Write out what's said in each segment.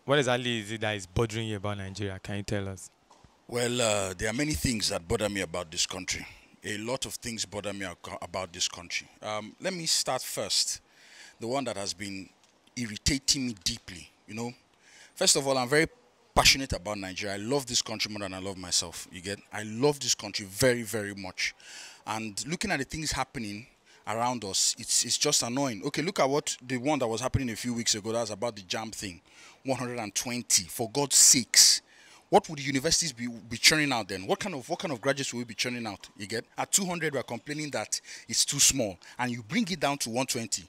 What exactly is it that is bothering you about Nigeria? Can you tell us? Well, there are many things that bother me about this country. A lot of things bother me about this country. Let me start first. The one that has been irritating me deeply, First of all, I'm very passionate about Nigeria. I love this country more than I love myself. You get? I love this country very, very much. And looking at the things happening around us, it's just annoying. Okay, look at what the one that was happening a few weeks ago. That was about the jam thing. 120, for God's sakes. What would the universities be churning out then? What kind of graduates will we be churning out? You get? At 200, we're complaining that it's too small, and you bring it down to 120.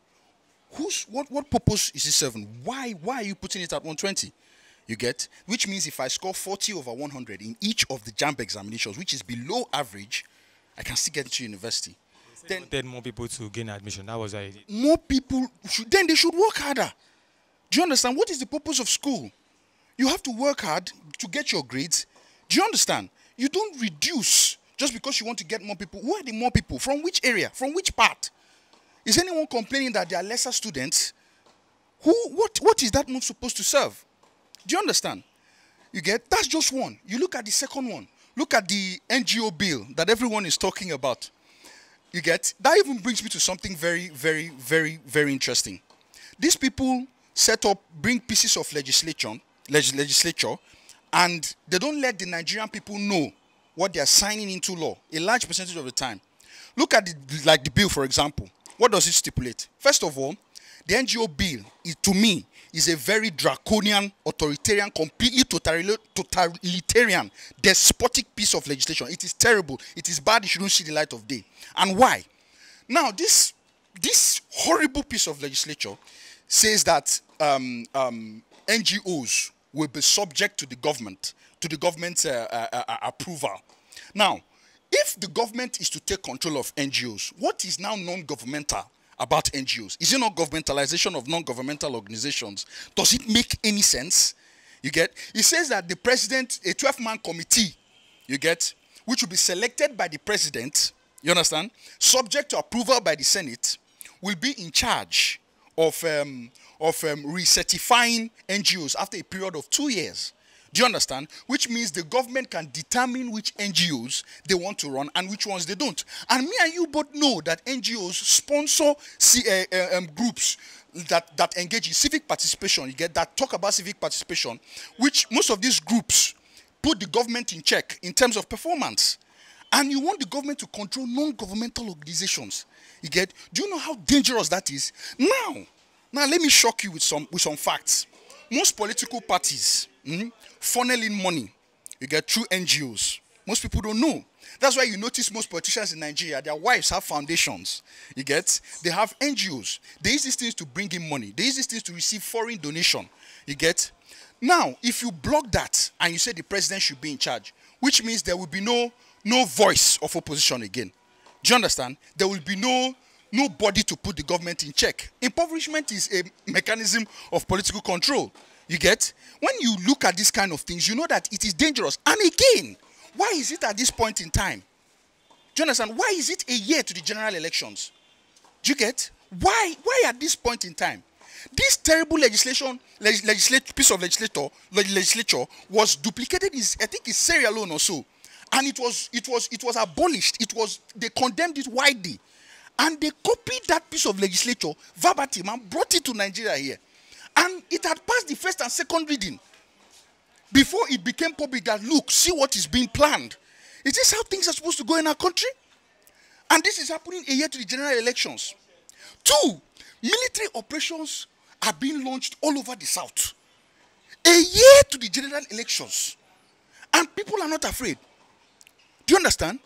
What purpose is it serving? Why are you putting it at 120? You get? Which means if I score 40 over 100 in each of the JAMB examinations, which is below average, I can still get into university. Then wanted more people to gain admission. That was why. More people then they should work harder. Do you understand? What is the purpose of school? You have to work hard to get your grades. Do you understand? You don't reduce just because you want to get more people. Who are the more people? From which area? From which part? Is anyone complaining that there are lesser students? What is that move supposed to serve? Do you understand? You get? That's just one. You look at the second one. Look at the NGO bill that everyone is talking about. You get? That even brings me to something very, very, very, very interesting. These people bring pieces of legislature, and they don't let the Nigerian people know what they are signing into law a large percentage of the time. Look at the bill, for example. What does it stipulate? First of all, the NGO bill, to me, is a very draconian, authoritarian, completely totalitarian, despotic piece of legislation. It is terrible. It is bad. It shouldn't see the light of day. And why? Now, this horrible piece of legislature says that NGOs will be subject to the government's approval. Now, if the government is to take control of NGOs, what is now non-governmental about NGOs? Is it not governmentalization of non-governmental organizations? Does it make any sense? You get? It says that the president, a 12-man committee, you get, which will be selected by the president, you understand, subject to approval by the Senate, will be in charge of recertifying NGOs after a period of 2 years. Do you understand? Which means the government can determine which NGOs they want to run and which ones they don't. And me and you both know that NGOs sponsor groups that engage in civic participation. You get? That talk about civic participation, which most of these groups put the government in check in terms of performance. And you want the government to control non-governmental organizations. You get? Do you know how dangerous that is? Now let me shock you with some facts. Most political parties funnel in money, you get, through NGOs. Most people don't know. That's why you notice most politicians in Nigeria, their wives have foundations. You get? They have NGOs. They use these things to bring in money. They use these things to receive foreign donation. You get? Now, if you block that and you say the president should be in charge, which means there will be no voice of opposition again. Do you understand? There will be nobody to put the government in check. Impoverishment is a mechanism of political control. You get? When you look at these kind of things, you know that it is dangerous. And again, why is it at this point in time? Do you understand? Why is it a year to the general elections? Do you get? Why at this point in time? This terrible piece of legislature was duplicated in, I think it's Sierra Leone or so. And it was abolished. They condemned it widely. And they copied that piece of legislature verbatim and brought it to Nigeria here. And it had passed the first and second reading before it became public that, look, see what is being planned. Is this how things are supposed to go in our country? And this is happening a year to the general elections. 2, military operations are being launched all over the south. A year to the general elections. And people are not afraid. Do you understand?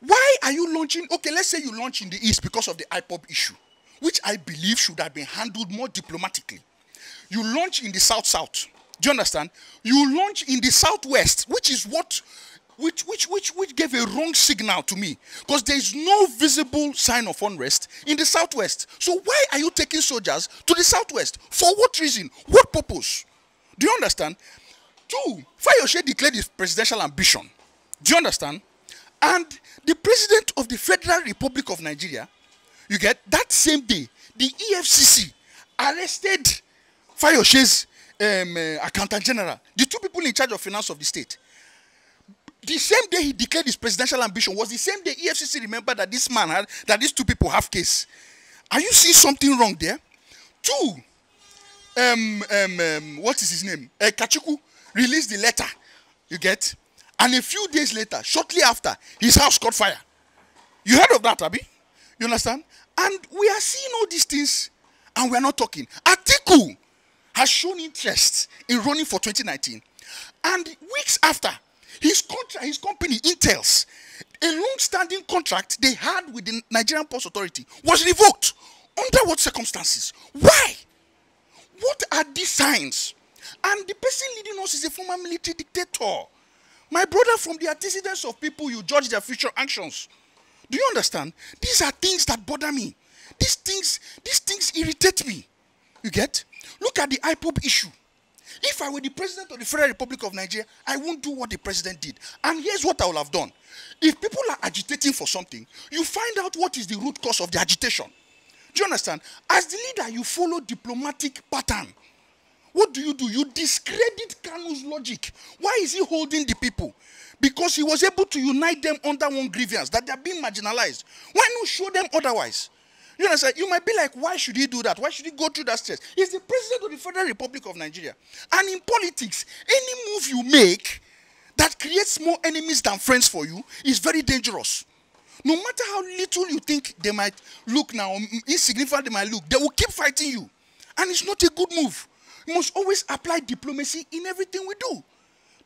Why are you launching? Okay, let's say you launch in the east because of the IPOB issue, which I believe should have been handled more diplomatically. You launch in the south. Do you understand? You launch in the southwest, which is which gave a wrong signal to me, because there is no visible sign of unrest in the southwest. So why are you taking soldiers to the southwest? For what reason? What purpose? Do you understand? 2, Fayose declared his presidential ambition. Do you understand? And the president of the Federal Republic of Nigeria, you get, that same day, the EFCC arrested Fayose's accountant general, the two people in charge of finance of the state. The same day he declared his presidential ambition was the same day EFCC remembered that this man had, that these two people have case. Are you seeing something wrong there? Two, what is his name? Kachuku released the letter, you get? And a few days later, shortly after, his house caught fire. You heard of that, Abi? You understand? And we are seeing all these things and we are not talking. Atiku has shown interest in running for 2019. And weeks after, his company, Intels, a long-standing contract they had with the Nigerian Ports Authority was revoked. Under what circumstances? Why? What are these signs? And the person leading us is a former military dictator. My brother, from the antecedents of people, you judge their future actions. Do you understand? These are things that bother me. These things irritate me. You get? Look at the IPOB issue. If I were the president of the Federal Republic of Nigeria, I won't do what the president did. And here's what I will have done. If people are agitating for something, you find out what is the root cause of the agitation. Do you understand? As the leader, you follow diplomatic pattern. What do? You discredit Kanu's logic. Why is he holding the people? Because he was able to unite them under one grievance, that they are being marginalized. Why not show them otherwise? You understand? You might be like, why should he do that? Why should he go through that stress? He's the president of the Federal Republic of Nigeria. And in politics, any move you make that creates more enemies than friends for you is very dangerous. No matter how little you think they might look now, insignificant they might look, they will keep fighting you. And it's not a good move. You must always apply diplomacy in everything we do.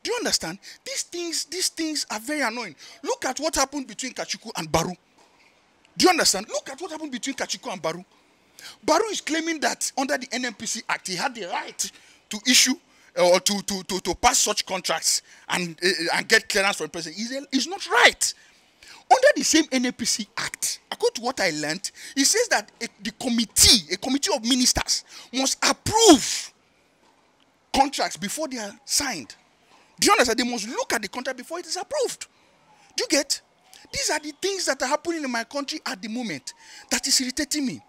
Do you understand? These things are very annoying. Look at what happened between Kachuku and Baru. Do you understand? Look at what happened between Kachuku and Baru. Baru is claiming that under the NMPC Act, he had the right to issue or to pass such contracts and get clearance from the president. It's not right. Under the same NMPC Act, according to what I learned, it says that a committee of ministers must approve contracts before they are signed. Do you understand? They must look at the contract before it is approved. Do you get? These are the things that are happening in my country at the moment that is irritating me.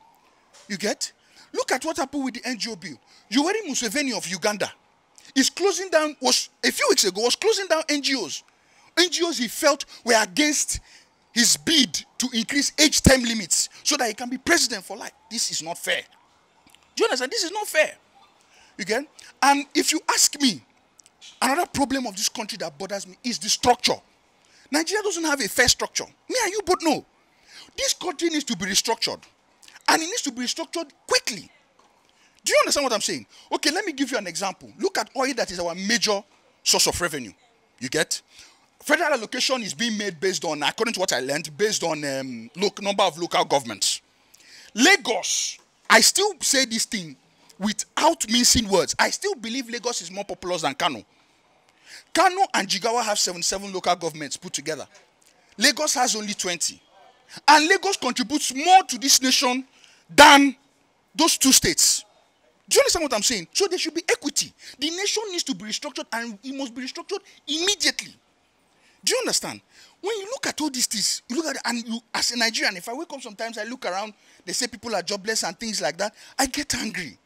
You get? Look at what happened with the NGO bill. Yoweri Museveni of Uganda is closing down, a few weeks ago, was closing down NGOs. NGOs he felt were against his bid to increase age term limits so that he can be president for life. This is not fair. Do you understand? This is not fair. You get? And if you ask me, another problem of this country that bothers me is the structure. Nigeria doesn't have a fair structure. Me and you both know. This country needs to be restructured. And it needs to be restructured quickly. Do you understand what I'm saying? Okay, let me give you an example. Look at oil, that is our major source of revenue. You get? Federal allocation is being made based on, according to what I learned, based on number of local governments. Lagos, I still say this thing without mincing words. I still believe Lagos is more populous than Kano. Kano and Jigawa have 77 local governments put together. Lagos has only 20. And Lagos contributes more to this nation than those two states. Do you understand what I'm saying? So there should be equity. The nation needs to be restructured, and it must be restructured immediately. Do you understand? When you look at all these things, you look at it, and you, as a Nigerian, if I wake up sometimes, I look around, they say people are jobless and things like that, I get angry.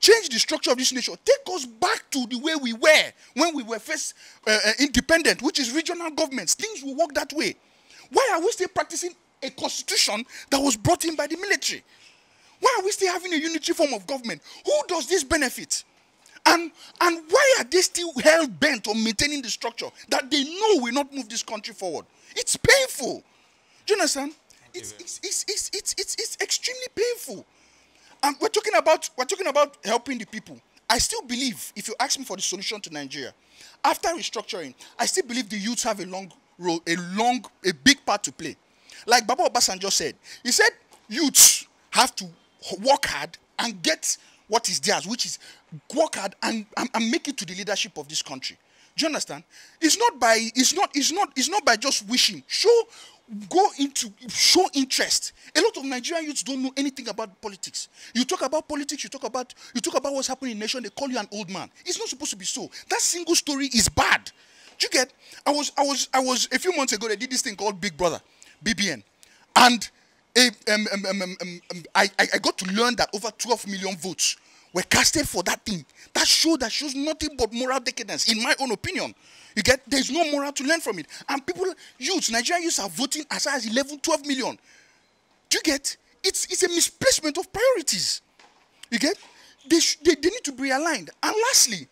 Change the structure of this nation. Take us back to the way we were when we were first independent, which is regional governments. Things will work that way. Why are we still practicing a constitution that was brought in by the military? Why are we still having a unitary form of government? Who does this benefit? And why are they still hell-bent on maintaining the structure that they know will not move this country forward? It's painful. Do you understand? It's extremely painful. And we're talking about helping the people. I still believe, if you ask me for the solution to Nigeria, after restructuring, I still believe the youths have a long role, a big part to play. Like Baba Obasanjo said, he said youths have to work hard and get what is theirs, which is work hard and make it to the leadership of this country. Do you understand? It's not by just wishing. Show interest. A lot of Nigerian youths don't know anything about politics. You talk about politics, you talk about what's happening in the nation, they call you an old man. It's not supposed to be so. That single story is bad. Do you get? I was a few months ago, they did this thing called Big Brother, BBN. And I got to learn that over 12 million votes were casted for that thing. That shows nothing but moral decadence, in my own opinion. You get, there's no moral to learn from it. And people, Nigerian youths are voting as high as 11, 12 million. Do you get? It's a misplacement of priorities. You get? They need to be aligned. And lastly,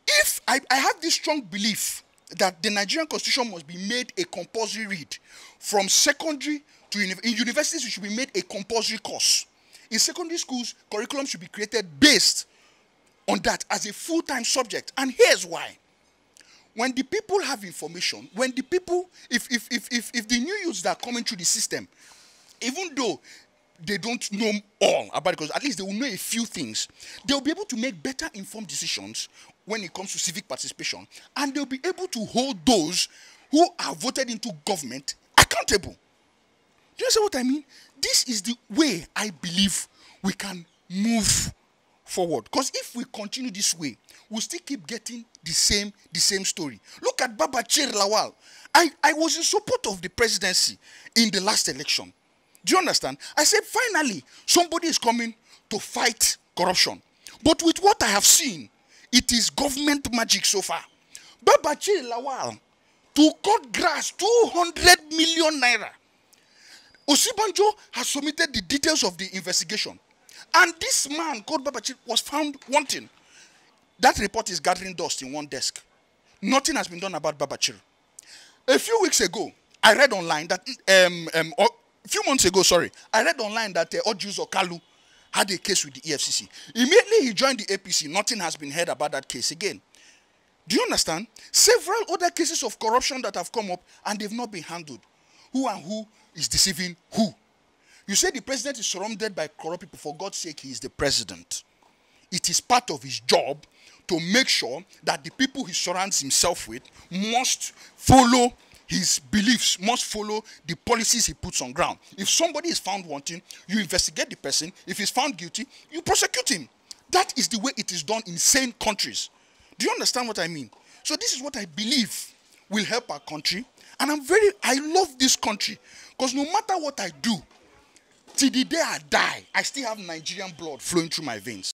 if I have this strong belief that the Nigerian constitution must be made a compulsory read from secondary to in universities, it should be made a compulsory course. In secondary schools, curriculum should be created based on that as a full-time subject. And here's why. When the people have information, when the people, if the new youths that are coming through the system, even though they don't know all about it, because at least they will know a few things, they'll be able to make better informed decisions when it comes to civic participation, and they'll be able to hold those who are voted into government accountable. Do you understand what I mean? This is the way I believe we can move forward. Because if we continue this way, we'll still keep getting the same story. Look at Babachir Lawal. I was in support of the presidency in the last election. Do you understand? I said, finally, somebody is coming to fight corruption. But with what I have seen, it is government magic so far. Babachir Lawal, to cut grass, 200 million naira. Osibanjo has submitted the details of the investigation. And this man called Babachir was found wanting. That report is gathering dust in one desk. Nothing has been done about Babachir. A few weeks ago, I read online that, a few months ago, sorry, I read online that Ojus Okalu had a case with the EFCC. Immediately he joined the APC, nothing has been heard about that case again. Do you understand? Several other cases of corruption that have come up and they've not been handled. Who and who is deceiving who? You say the president is surrounded by corrupt people. For God's sake, he is the president. It is part of his job to make sure that the people he surrounds himself with must follow his beliefs, must follow the policies he puts on ground. If somebody is found wanting, you investigate the person. If he's found guilty, you prosecute him. That is the way it is done in sane countries. Do you understand what I mean? So this is what I believe will help our country. And I love this country. Because no matter what I do, till the day I die, I still have Nigerian blood flowing through my veins.